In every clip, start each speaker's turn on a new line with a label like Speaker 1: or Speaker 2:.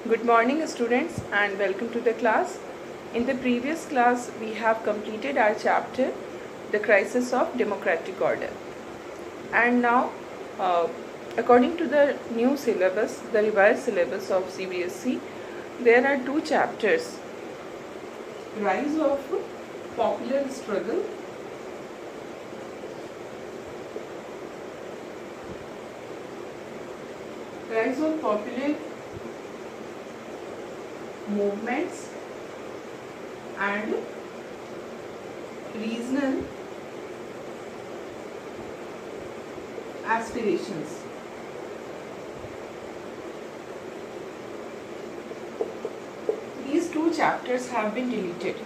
Speaker 1: Good morning students and welcome to the class. In the previous class we have completed our chapter The Crisis of Democratic Order. And now according to the new syllabus, the revised syllabus of CBSE, there are two chapters. Rise of Popular Struggle Rise of Popular Movements and Regional Aspirations. These two chapters have been deleted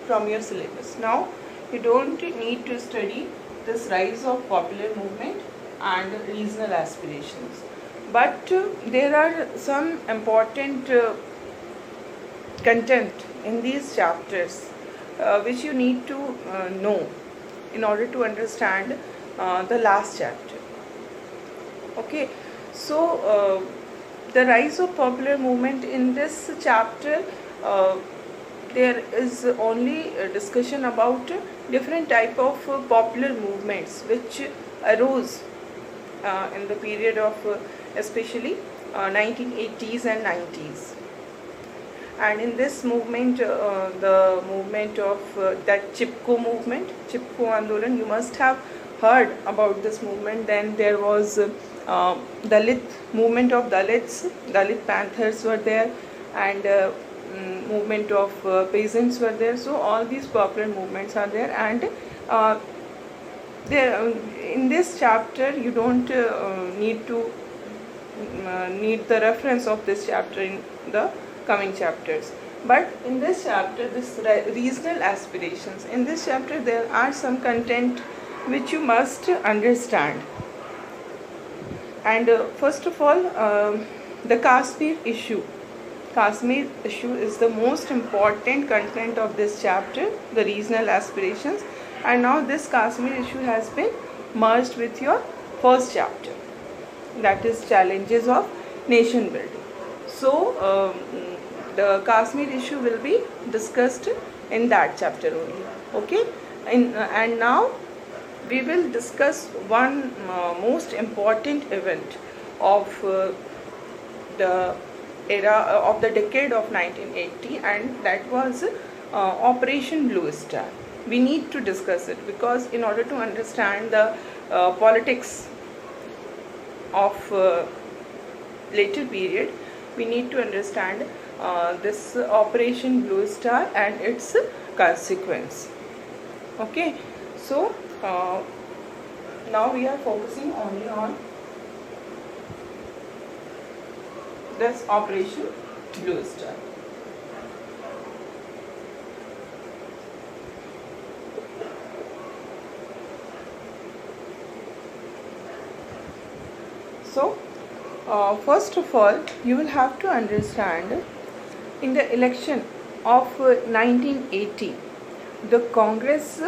Speaker 1: from your syllabus. Now you don't need to study this rise of popular movement and regional aspirations. But there are some important content in these chapters which you need to know in order to understand the last chapter. Okay, so the rise of popular movement, in this chapter there is only a discussion about different type of popular movements which arose in the period of especially 1980s and 90s. And in this movement, the movement of that Chipko movement, Chipko Andolan, you must have heard about this movement. Then there was Dalit movement of Dalits, Dalit Panthers were there, and movement of peasants were there. So all these popular movements are there, and there in this chapter you don't need to need the reference of this chapter in the coming chapters. But in this chapter, this regional aspirations, in this chapter there are some content which you must understand. And first of all, the Kashmir issue. Kashmir issue is the most important content of this chapter, the regional aspirations. And now this Kashmir issue has been merged with your first chapter, that is challenges of nation building. So the Kashmir issue will be discussed in that chapter only. Okay, and now we will discuss one most important event of the era of the decade of 1980, and that was Operation Blue Star. We need to discuss it because in order to understand the politics of later period, we need to understand this Operation Blue Star and its consequence. Okay, so now we are focusing only on this Operation Blue Star. So first of all, you will have to understand, in the election of 1980, the Congress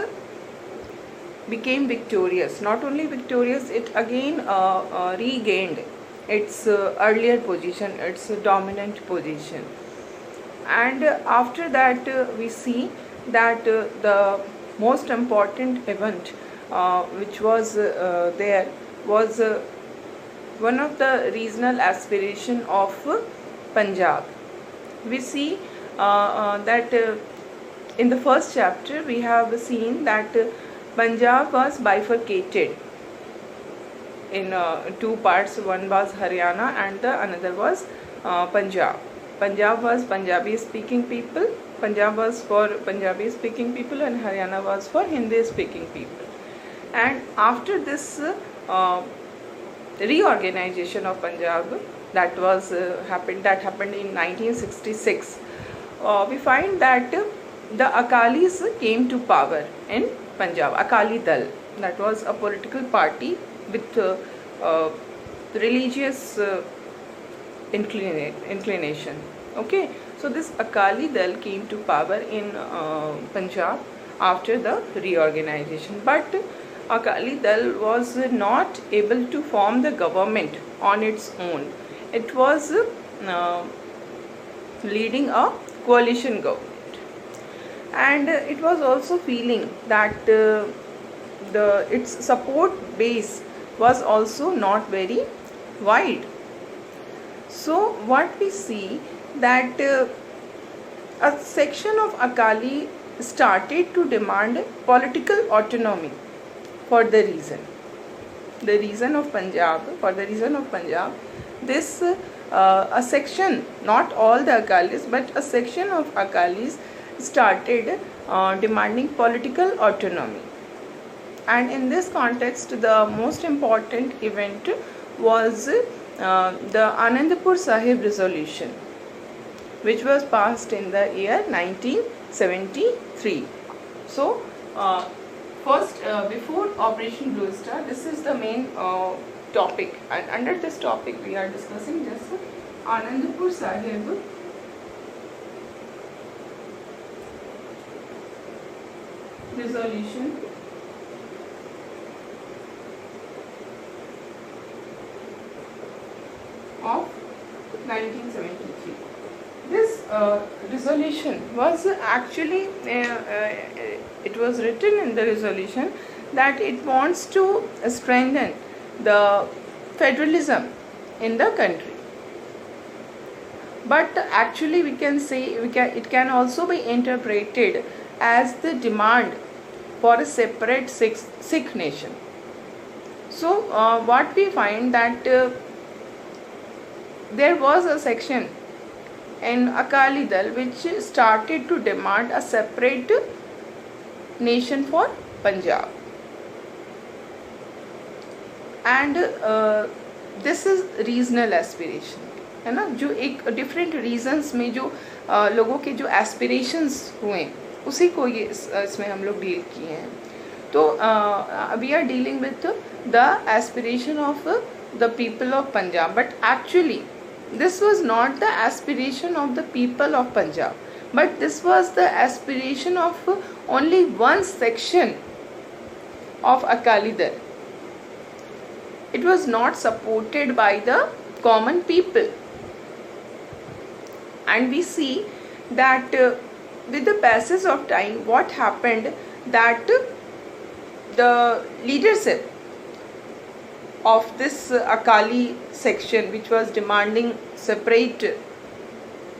Speaker 1: became victorious. Not only victorious, it again regained its earlier position, its dominant position. And after that, we see that the most important event which was there was one of the regional aspiration of Punjab. We see that in the first chapter we have seen that Punjab was bifurcated in two parts. One was Haryana and the another was Punjab. Punjab was Punjabi speaking people, Punjab was for Punjabi speaking people, and Haryana was for Hindi speaking people. And after this reorganization of Punjab that happened in 1966, we find that the Akalis came to power in Punjab. Akali Dal, that was a political party with religious inclination. Okay, so this Akali Dal came to power in Punjab after the reorganization, but Akali Dal was not able to form the government on its own. It was leading a coalition government. And it was also feeling that its support base was also not very wide. So what we see that a section of Akali started to demand political autonomy for the region of Punjab. For the region of Punjab, this a section, not all the Akalis, but a section of Akalis started demanding political autonomy. And in this context, the most important event was the Anandpur Sahib resolution, which was passed in the year 1973. So first, before Operation Blue Star, this is the main topic, and under this topic we are discussing just Anandpur Sahib resolution of 1973. This resolution was actually, it was written in the resolution that it wants to strengthen the federalism in the country. But actually we can say, it can also be interpreted as the demand for a separate Sikh nation. So what we find that there was a section in Akali Dal which started to demand a separate nation for Punjab. And this is regional aspiration, है ना, जो एक different regions में जो लोगों के जो aspirations हुए उसी को ये इसमें हम लोग डील किए हैं. तो we are dealing with the aspiration of the people of Punjab, but actually this was not the aspiration of the people of Punjab, but this was the aspiration of only one section of Akali Dal. It was not supported by the common people. And we see that with the passage of time, what happened, that the leadership of this Akali section, which was demanding separate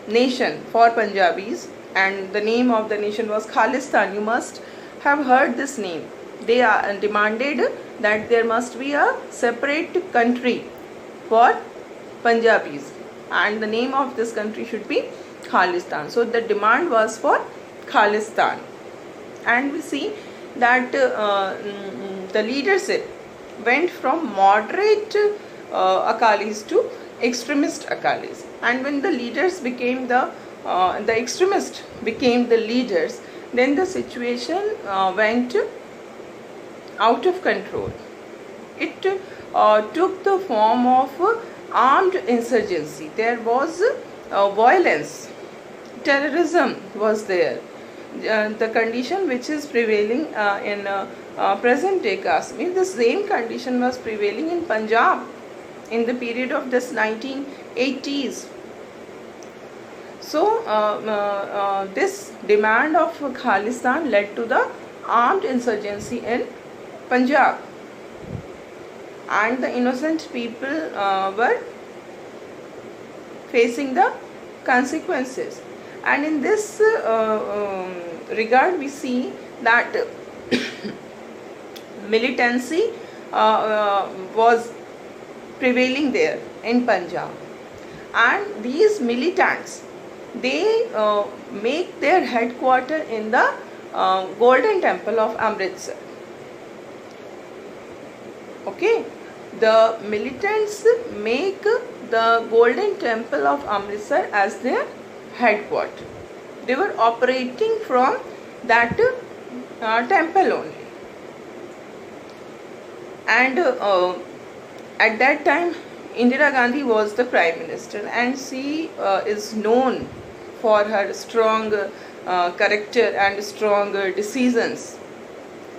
Speaker 1: nation for Punjabis, and the name of the nation was Khalistan. You must have heard this name. They demanded that there must be a separate country for Punjabis, and the name of this country should be Khalistan. So the demand was for Khalistan, and we see that the leadership went from moderate Akalis to extremist Akalis. And when the leaders became the extremists became the leaders, then the situation went out of control. It took the form of armed insurgency. There was violence, terrorism was there. The condition which is prevailing in present day Kashmir, the same condition was prevailing in Punjab in the period of this 1980s. So this demand of Khalistan led to the armed insurgency in Punjab, and the innocent people were facing the consequences. And in this regard, we see that militancy was prevailing there in Punjab, and these militants, they make their headquarters in the Golden Temple of Amritsar. Okay, the militants make the Golden Temple of Amritsar as their headquarters. They were operating from that temple only. And at that time, Indira Gandhi was the Prime Minister, and she is known for her strong character and strong decisions.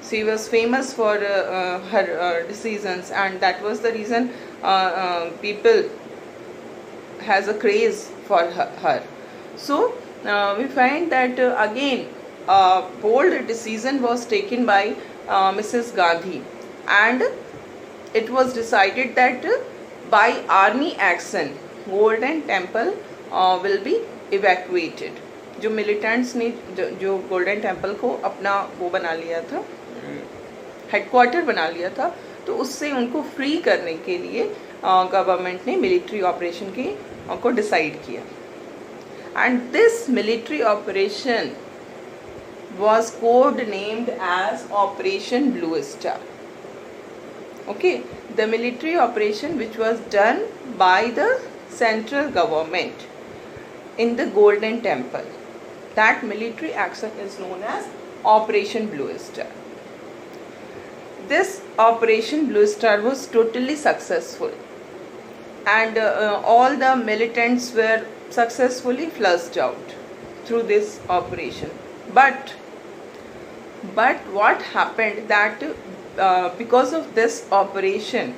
Speaker 1: She was famous for her decisions, and that was the reason people has a craze for her. So we find that again a bold decision was taken by Mrs. Gandhi, and it was decided that by army action Golden Temple will be evacuated. जो militants ने जो golden temple को अपना वो बना लिया था, headquarter बना लिया था, तो उससे उनको फ्री करने के लिए गवर्नमेंट ने मिलिट्री ऑपरेशन की को डिसाइड किया. And this military operation was code named as Operation Blue Star. Okay, the military operation which was done by the central government in the Golden Temple, that military action is known as Operation Blue Star. This Operation Blue Star was totally successful, and all the militants were successfully flushed out through this operation. But what happened that because of this operation,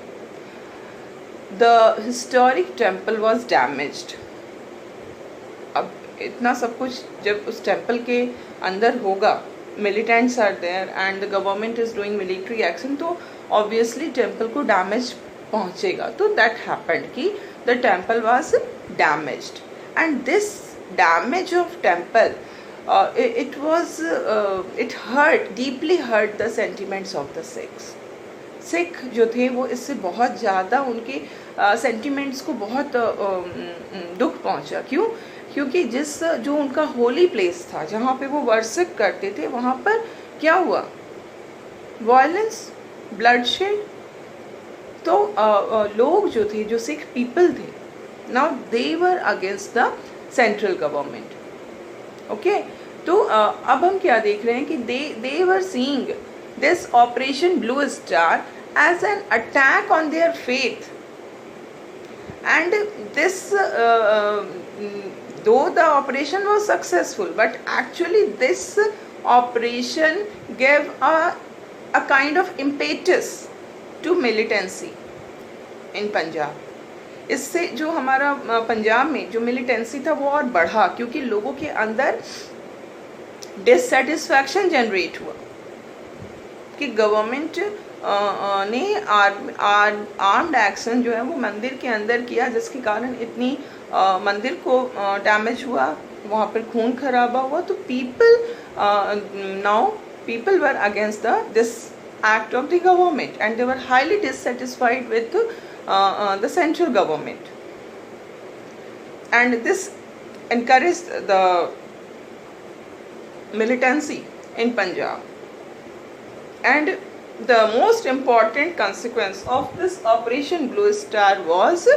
Speaker 1: the historic temple was damaged. अब इतना सब कुछ जब उस temple के अंदर होगा, militants are there and the government is doing military action, तो obviously टेम्पल को डैमेज पहुंचेगा. तो that happened कि the temple was damaged, and this damage of temple it deeply hurt the sentiments of the Sikhs. Sikh जो थे वो इससे बहुत ज़्यादा उनके सेंटिमेंट्स को बहुत दुख पहुंचा. क्यों? क्योंकि जो उनका होली प्लेस था, जहाँ पे वो वर्शिप करते थे, वहाँ पर क्या हुआ? Violence, bloodshed. तो लोग जो थे, जो सिख पीपल थे, now they were against the central government. Okay, तो अब हम क्या देख रहे हैं कि they were seeing this Operation Blue Star as an attack on their faith, and this though the operation was successful, but actually this operation gave a kind of impetus to militancy in Punjab. इससे जो हमारा पंजाब में जो militancy था वो और बढ़ा, क्योंकि लोगों के अंदर डिससेटिस्फैक्शन जनरेट हुआ कि गवर्नमेंट ने आर्म्ड एक्शन जो है वो मंदिर के अंदर किया, जिसके कारण इतनी मंदिर को डैमेज हुआ, वहाँ पर खून खराबा हुआ. तो now people were against this act of the government, and they were highly dissatisfied with the central government, and this encouraged the militancy in Punjab. And the most important consequence of this Operation Blue Star was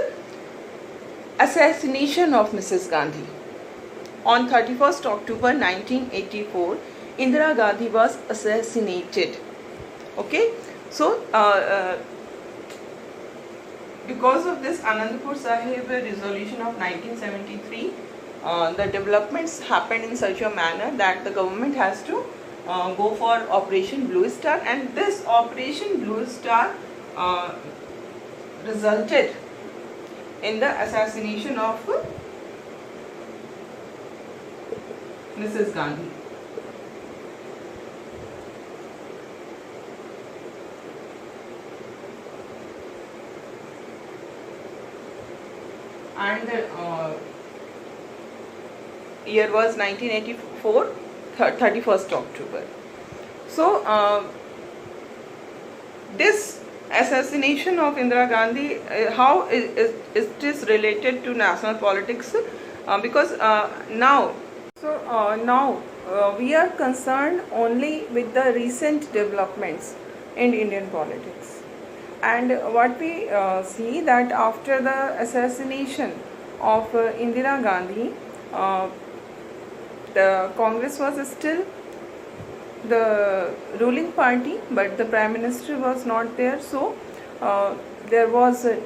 Speaker 1: assassination of Mrs. Gandhi. On 31st October 1984, Indira Gandhi was assassinated. Okay, so because of this Anandpur Sahib resolution of 1973, the developments happened in such a manner that the government has to go for Operation Blue Star, and this Operation Blue Star resulted in the assassination of Mrs. Gandhi. And year was 1984, 31st October. So this assassination of Indira Gandhi, how it is related to national politics? Because now we are concerned only with the recent developments in Indian politics. And what we see that after the assassination of Indira Gandhi, the Congress was still the ruling party, but the Prime Minister was not there. So there was a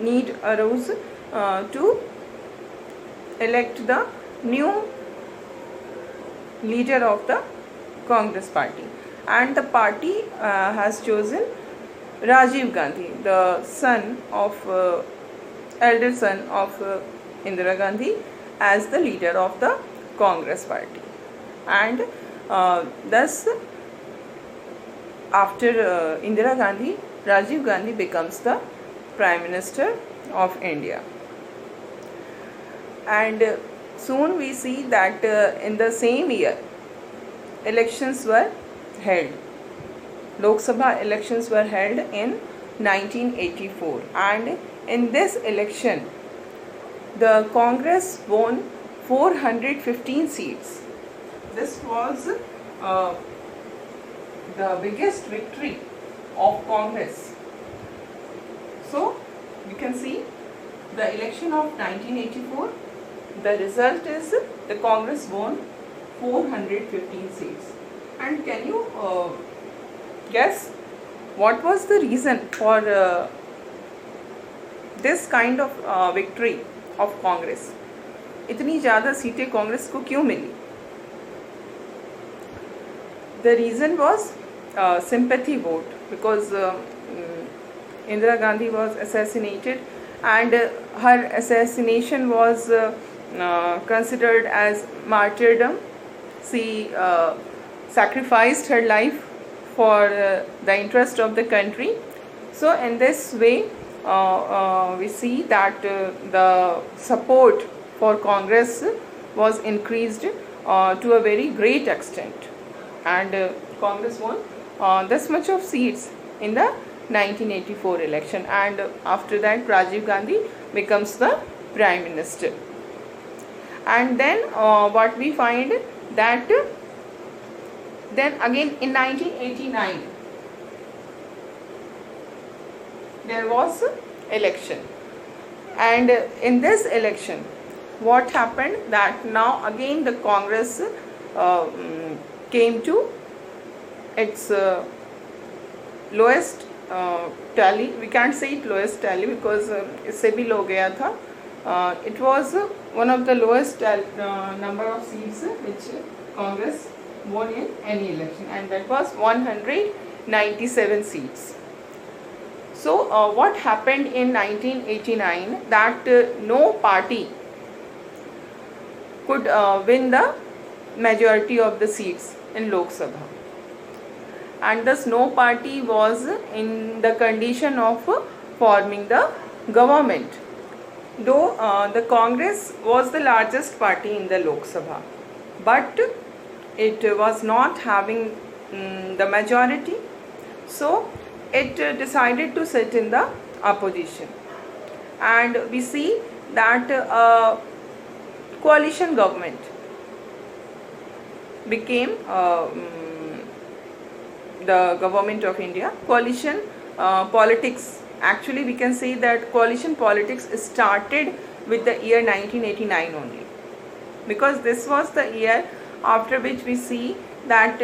Speaker 1: need arose to elect the new leader of the Congress party, and the party has chosen Rajiv Gandhi, the son of elder son of Indira Gandhi, as the leader of the Congress party. And thus, after Indira Gandhi, Rajiv Gandhi becomes the Prime Minister of India. And soon we see that in the same year, elections were held. Lok Sabha elections were held in 1984, and in this election, the Congress won 415 seats. This was the biggest victory of Congress. So, you can see the election of 1984, the result is the Congress won 415 seats. And can you guess what was the reason for this kind of victory of Congress? इतनी ज़्यादा सीटें कांग्रेस को क्यों मिली? The reason was sympathy vote, because Indira Gandhi was assassinated, and her assassination was considered as martyrdom. She sacrificed her life for the interest of the country. So in this way, we see that the support for Congress was increased to a very great extent, and Congress won this much of seats in the 1984 election, and after that Rajiv Gandhi becomes the Prime Minister. And then what we find that then again in 1989 there was election, and in this election what happened, that now again the Congress came to its lowest tally. We can't say it lowest tally because इससे भी लो गया था. It was one of the lowest number of seats which Congress won in any election, and that was 197 seats. So what happened in 1989, that no party could win the majority of the seats in Lok Sabha, and thus no party was in the condition of forming the government. Though the Congress was the largest party in the Lok Sabha, but it was not having the majority, so it decided to sit in the opposition. And we see that coalition government became the government of India. Coalition politics, actually we can say that coalition politics started with the year 1989 only, because this was the year after which we see that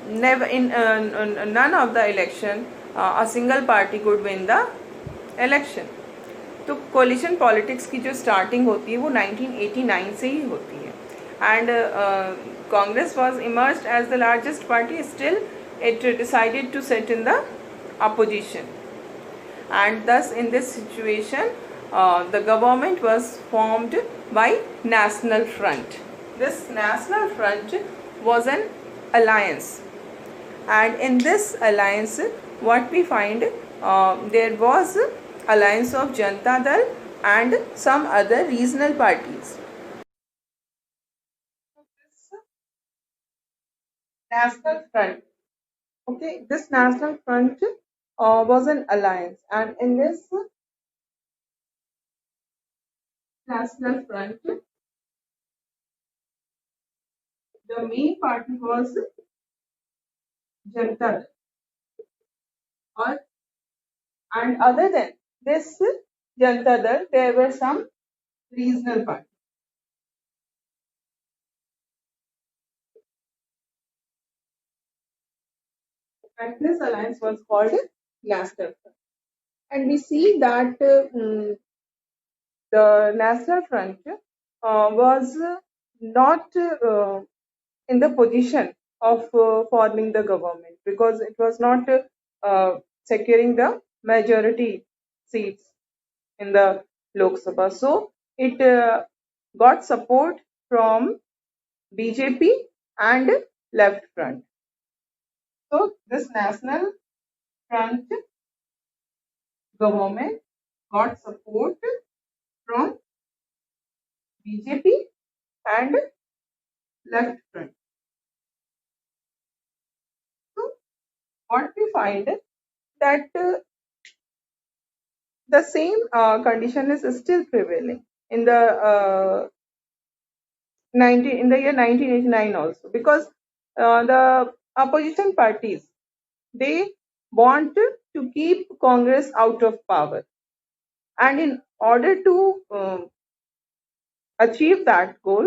Speaker 1: never in none of the election a single party could win the election. तो collision politics की जो starting होती है वो 1989 से ही होती है, and Congress was emerged as the largest party, still it decided to sit in the opposition, and thus in this situation the government was formed by National Front. This National Front was an alliance, and in this alliance what we find, there was alliance of Janata Dal and some other regional parties. National Front. Okay, this National Front was an alliance, and in this National Front, the main party was Janata Dal. And other than this Janata Dal, there were some regional parties. And this alliance was called National Front. And we see that the National Front was not in the position of forming the government, because it was not securing the majority seats in the Lok Sabha. So it got support from BJP and Left Front. So this National Front government got support from BJP and Left Front. So what we find that the same condition is still prevailing in the 19 in the year 1989 also, because the opposition parties, they want to keep Congress out of power, and in order to achieve that goal,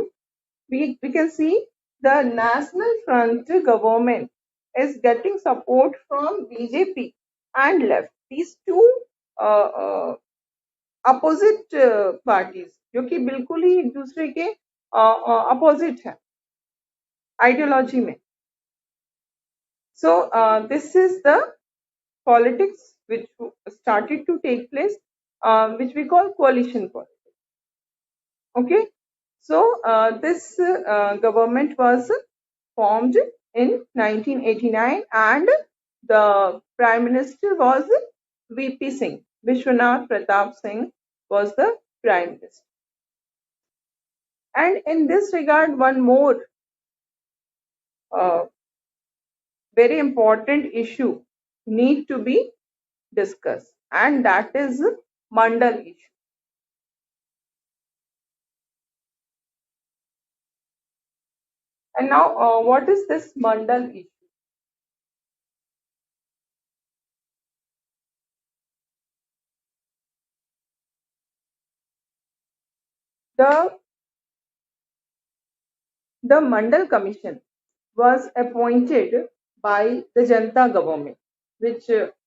Speaker 1: we can see the National Front government is getting support from BJP and Left. These two opposite parties जो कि बिल्कुल ही एक दूसरे के opposite है ideology में. So this is the politics which started to take place, which we call coalition politics. Okay, so this government was formed in 1989, and the prime minister was VP Singh. Vishwanath Pratap Singh was the prime minister. And in this regard, one more very important issue need to be discussed, and that is Mandal issue. And now, what is this Mandal issue? The Mandal Commission was appointed by the Janata government, which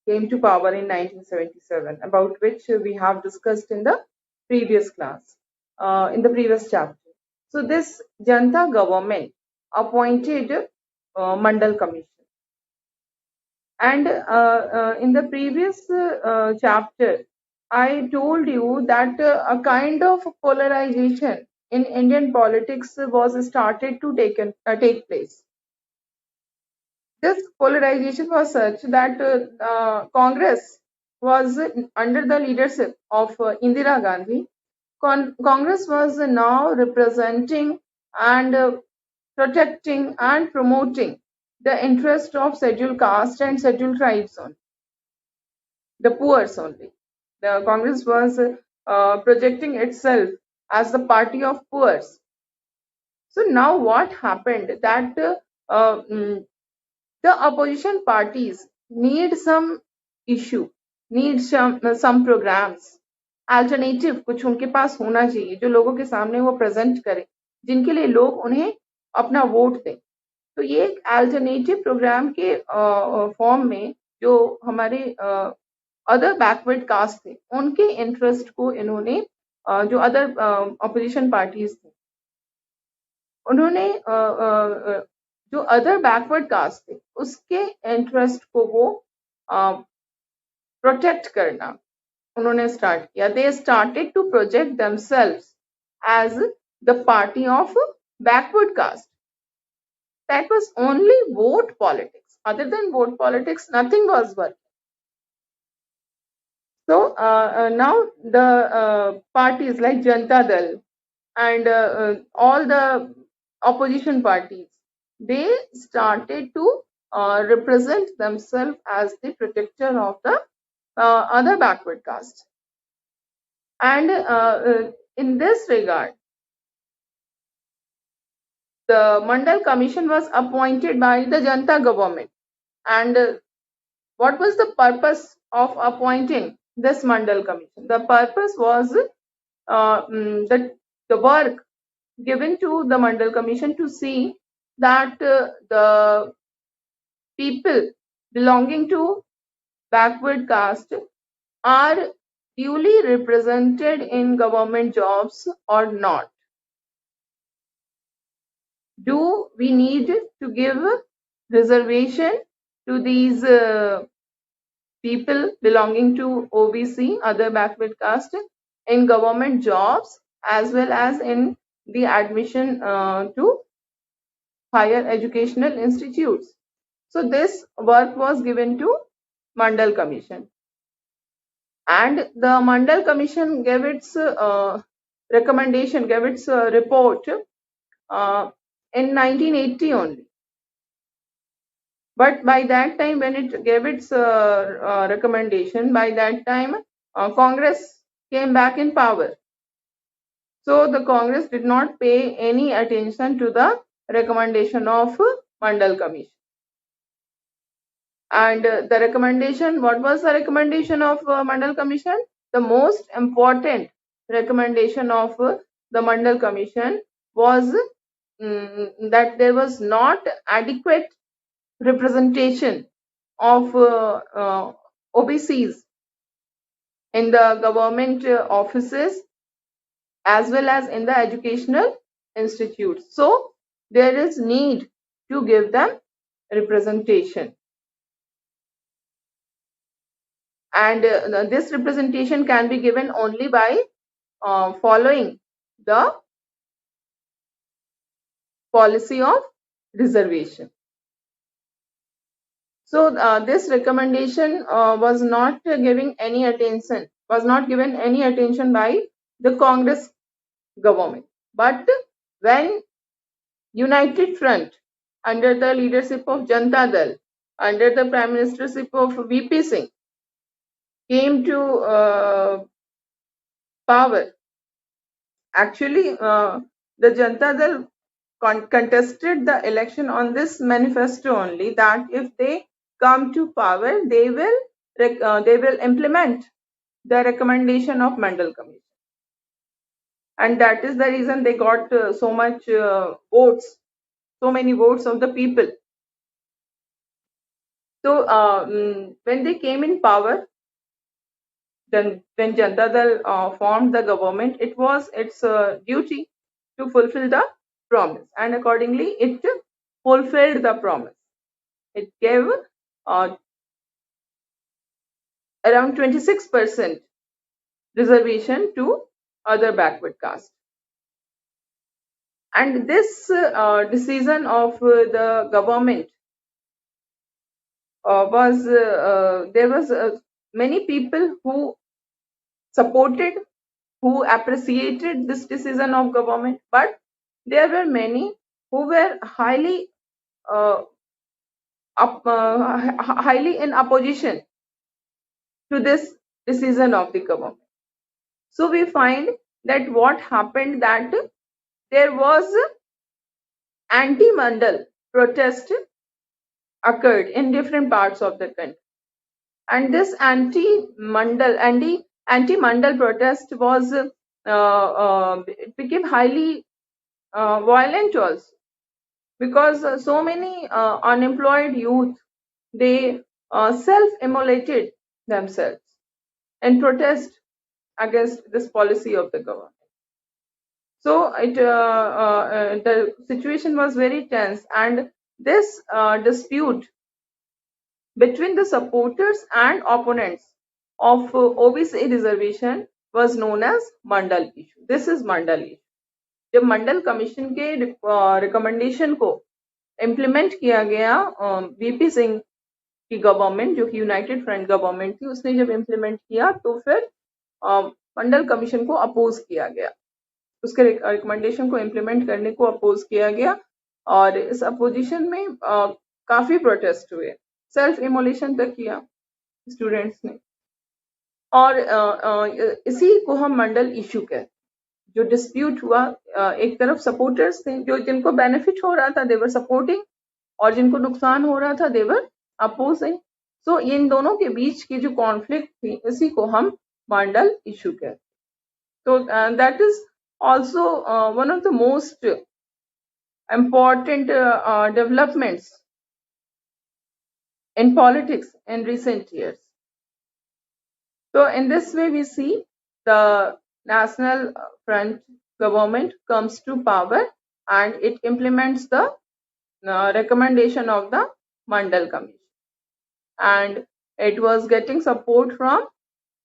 Speaker 1: came to power in 1977, about which we have discussed in the previous class, in the previous chapter. So this Janata government appointed Mandal Commission. And in the previous chapter, I told you that a kind of polarization in Indian politics was started to take place. This polarization was such that Congress was under the leadership of Indira Gandhi. Congress was now representing and protecting and promoting the interest of scheduled caste and scheduled tribes only, the poor only. The Congress was projecting itself as the party of poor. So now what happened that the opposition parties need some issue, need some programs, alternative कुछ उनके पास होना चाहिए जो लोगों के सामने वो present करे, जिनके लिए लोग उन्हें अपना वोट दें. तो ये एक अल्टरनेटिव प्रोग्राम के फॉर्म में जो हमारे अदर बैकवर्ड कास्ट थे उनके इंटरेस्ट को इन्होंने जो अदर अपोजिशन पार्टीज थे उन्होंने जो अदर बैकवर्ड कास्ट थे उसके इंटरेस्ट को वो प्रोटेक्ट करना उन्होंने स्टार्ट किया. They started to project themselves as the party of backward caste. That was only vote politics. Other than vote politics, nothing was working. So now the parties like Janata Dal and all the opposition parties, they started to represent themselves as the protector of the other backward caste. And in this regard, the Mandal Commission was appointed by the Janata government. And what was the purpose of appointing this Mandal Commission? The purpose was the work given to the Mandal Commission to see that the people belonging to backward caste are duly represented in government jobs or not. Do we need to give reservation to these people belonging to OBC, other backward caste, in government jobs, as well as in the admission to higher educational institutes. So this work was given to Mandal Commission, and the Mandal Commission gave its recommendation, gave its report in 1980 only. But by that time, when it gave its recommendation, by that time Congress came back in power. So the Congress did not pay any attention to the recommendation of Mandal Commission. And the recommendation, what was the recommendation of Mandal Commission? The most important recommendation of the Mandal Commission was that there was not adequate representation of OBCs in the government offices as well as in the educational institutes. So there is need to give them representation, and this representation can be given only by following the policy of reservation. So this recommendation was not given any attention by the Congress government. But when United Front, under the leadership of Janata Dal, under the prime ministership of VP Singh, came to power, actually the Janata Dal contested the election on this manifesto only, that if they come to power, they will implement the recommendation of Mandal Commission, and that is the reason they got so many votes of the people. So when they came in power, then when Janata Dal formed the government, it was its duty to fulfill the promise, and accordingly it fulfilled the promise. It gave around 26% reservation to other backward castes. And this decision of the government was there was many people who supported, who appreciated this decision of government, but there were many who were highly in opposition to this decision of the government. So we find that what happened, that there was anti-Mandal protest occurred in different parts of the country, and this anti-Mandal protest was it became highly violent also, because so many unemployed youth, they self-immolated themselves in protest against this policy of the government. So the situation was very tense, and this dispute between the supporters and opponents of OBC reservation was known as Mandal issue. This is Mandal issue. जब मंडल commission के recommendation को implement किया गया VP Singh की government, जो कि United front government थी, उसने जब इम्प्लीमेंट किया तो फिर मंडल कमीशन को अपोज किया गया, उसके रिकमेंडेशन को इम्प्लीमेंट करने को अपोज किया गया, और इस अपोजिशन में काफी प्रोटेस्ट हुए, सेल्फ इमोलेशन तक किया स्टूडेंट्स ने, और इसी को हम मंडल इशू कहते। जो डिस्प्यूट हुआ, एक तरफ सपोर्टर्स थे जो जिनको बेनिफिट हो रहा था, देवर सपोर्टिंग, और जिनको नुकसान हो रहा था, देवर अपोजिंग। सो इन दोनों के बीच की जो कॉन्फ्लिक्ट थी, इसी को हम मंडल इशू कहते। तो that is also one of the most important developments in politics in recent years. So in this way we see the National Front government comes to power and it implements the recommendation of the Mandal Commission, and it was getting support from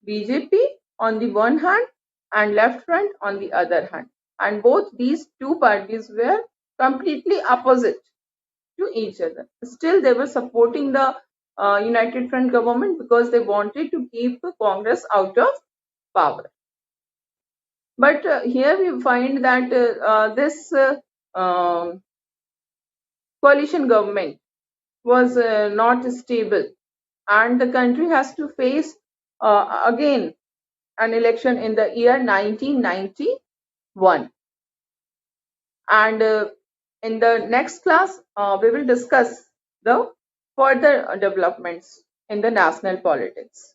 Speaker 1: BJP on the one hand and Left Front on the other hand. And both these two parties were completely opposite to each other. Still, they were supporting the United Front government because they wanted to keep Congress out of power. But here we find that this coalition government was not stable, and the country has to face again an election in the year 1991. And in the next class, we will discuss the further developments in the national politics.